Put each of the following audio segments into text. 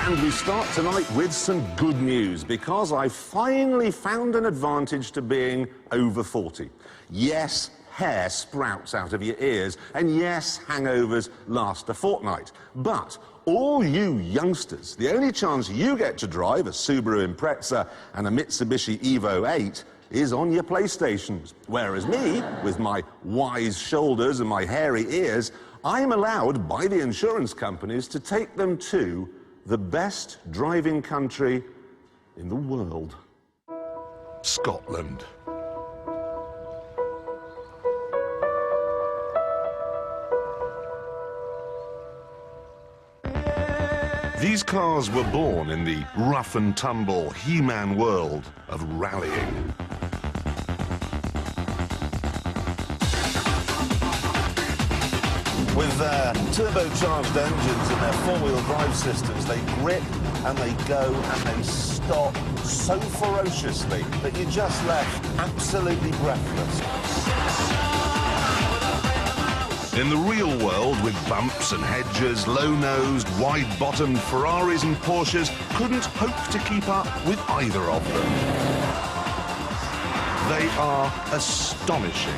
And we start tonight with some good news, because I finally found an advantage to being over 40. Yes, hair sprouts out of your ears, and yes, hangovers last a fortnight. But all you youngsters, the only chance you get to drive a Subaru Impreza and a Mitsubishi Evo 8 is on your PlayStations. Whereas me, with my wise shoulders and my hairy ears, I'm allowed by the insurance companies to take them to the best driving country in the world. Scotland. These cars were born in the rough and tumble He-Man world of rallying. With their turbocharged engines and their four-wheel drive systems, they grip and they go and they stop so ferociously that you're just left absolutely breathless. In the real world, with bumps and hedges, low-nosed, wide-bottomed Ferraris and Porsches couldn't hope to keep up with either of them. They are astonishing.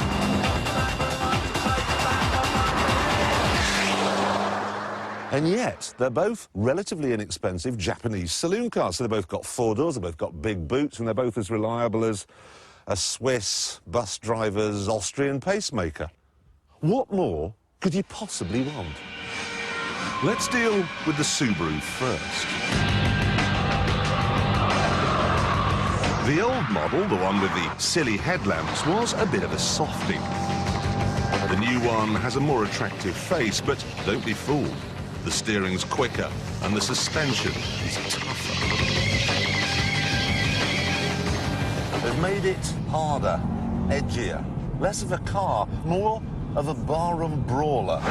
And yet, they're both relatively inexpensive Japanese saloon cars. So they've both got four doors, they've both got big boots, and they're both as reliable as a Swiss bus driver's Austrian pacemaker. What more could you possibly want? Let's deal with the Subaru first. The old model, the one with the silly headlamps, was a bit of a softie. The new one has a more attractive face, but don't be fooled. The steering's quicker, and the suspension is tougher. They've made it harder, edgier, less of a car, more of a barroom brawler.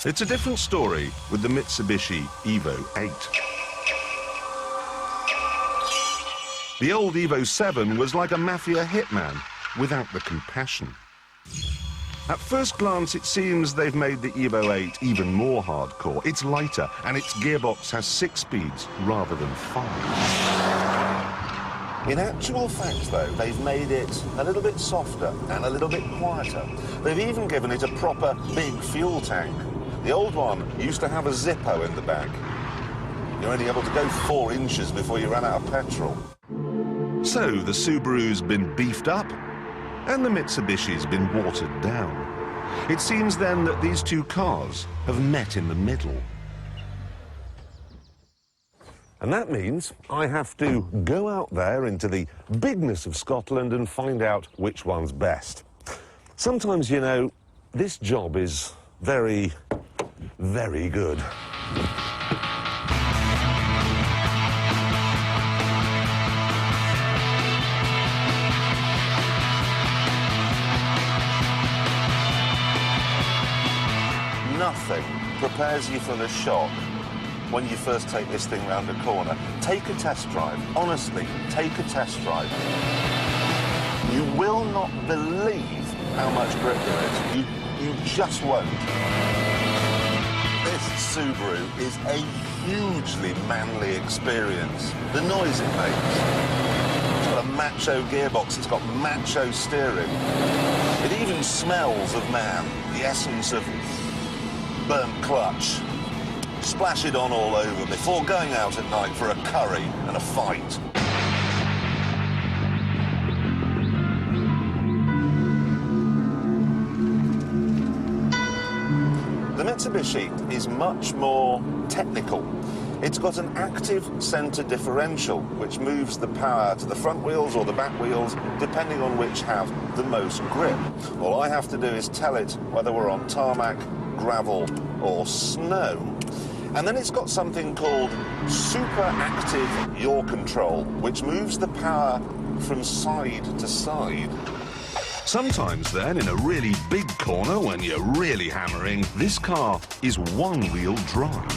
It's a different story with the Mitsubishi Evo 8. The old Evo 7 was like a mafia hitman without the compassion. At first glance, it seems they've made the Evo 8 even more hardcore. It's lighter, and its gearbox has 6 speeds rather than 5. In actual fact, though, they've made it a little bit softer and a little bit quieter. They've even given it a proper big fuel tank. The old one used to have a Zippo in the back. You're only able to go 4 inches before you ran out of petrol. So the Subaru's been beefed up, and the Mitsubishi's been watered down. It seems then that these two cars have met in the middle. And that means I have to go out there into the bigness of Scotland and find out which one's best. Sometimes, you know, this job is very, very good. Nothing prepares you for the shock when you first take this thing round a corner. Take a test drive. Honestly, take a test drive. You will not believe how much grip there is. You just won't. This Subaru is a hugely manly experience. The noise it makes. It's got a macho gearbox. It's got macho steering. It even smells of man. The essence of burnt clutch. Splash it on all over before going out at night for a curry and a fight. The Mitsubishi is much more technical. It's got an active centre differential, which moves the power to the front wheels or the back wheels, depending on which have the most grip. All I have to do is tell it whether we're on tarmac, gravel or snow. And then it's got something called super active yaw control, which moves the power from side to side. Sometimes then, in a really big corner when you're really hammering, this car is one-wheel drive.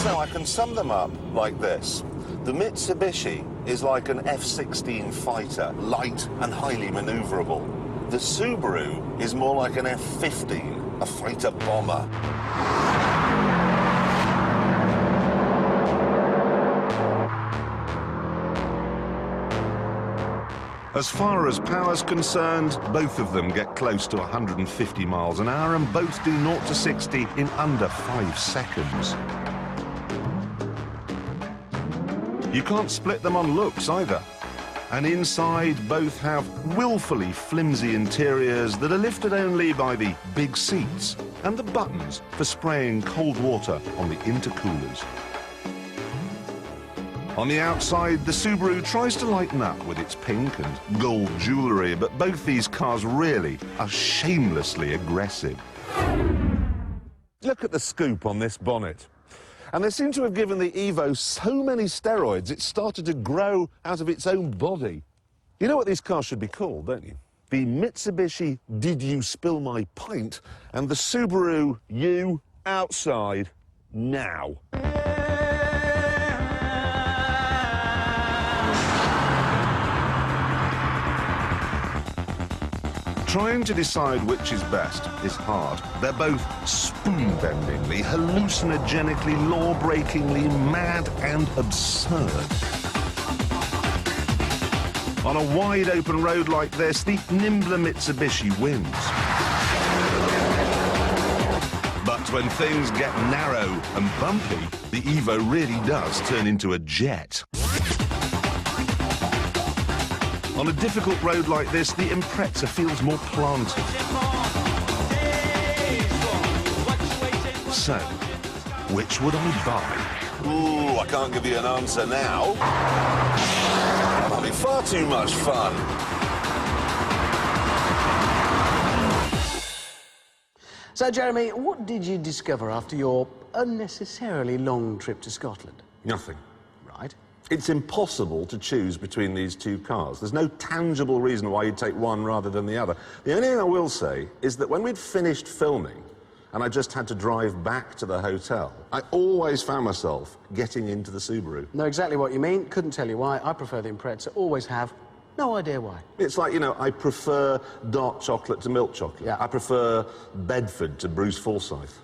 So I can sum them up like this. The Mitsubishi is like an F-16 fighter, light and highly maneuverable. The Subaru is more like an F-15, a fighter bomber. As far as power's concerned, both of them get close to 150 miles an hour and both do 0 to 60 in under 5 seconds. You can't split them on looks either. And inside, both have willfully flimsy interiors that are lifted only by the big seats and the buttons for spraying cold water on the intercoolers. On the outside, the Subaru tries to lighten up with its pink and gold jewellery, but both these cars really are shamelessly aggressive. Look at the scoop on this bonnet. And they seem to have given the Evo so many steroids, it started to grow out of its own body. You know what these cars should be called, don't you? The Mitsubishi Did You Spill My Pint and the Subaru You Outside Now. Trying to decide which is best is hard. They're both spoon-bendingly, hallucinogenically, law-breakingly mad and absurd. On a wide-open road like this, the nimbler Mitsubishi wins. But when things get narrow and bumpy, the Evo really does turn into a jet. On a difficult road like this, the Impreza feels more planted. So, which would I buy? Ooh, I can't give you an answer now. I'm having far too much fun. So, Jeremy, what did you discover after your unnecessarily long trip to Scotland? Nothing. Right. It's impossible to choose between these two cars. There's no tangible reason why you'd take one rather than the other. The only thing I will say is that when we'd finished filming and I just had to drive back to the hotel, I always found myself getting into the Subaru. Know exactly what you mean. Couldn't tell you why. I prefer the Impreza. Always have. No idea why. It's like, you know, I prefer dark chocolate to milk chocolate. Yeah. I prefer Bedford to Bruce Forsyth.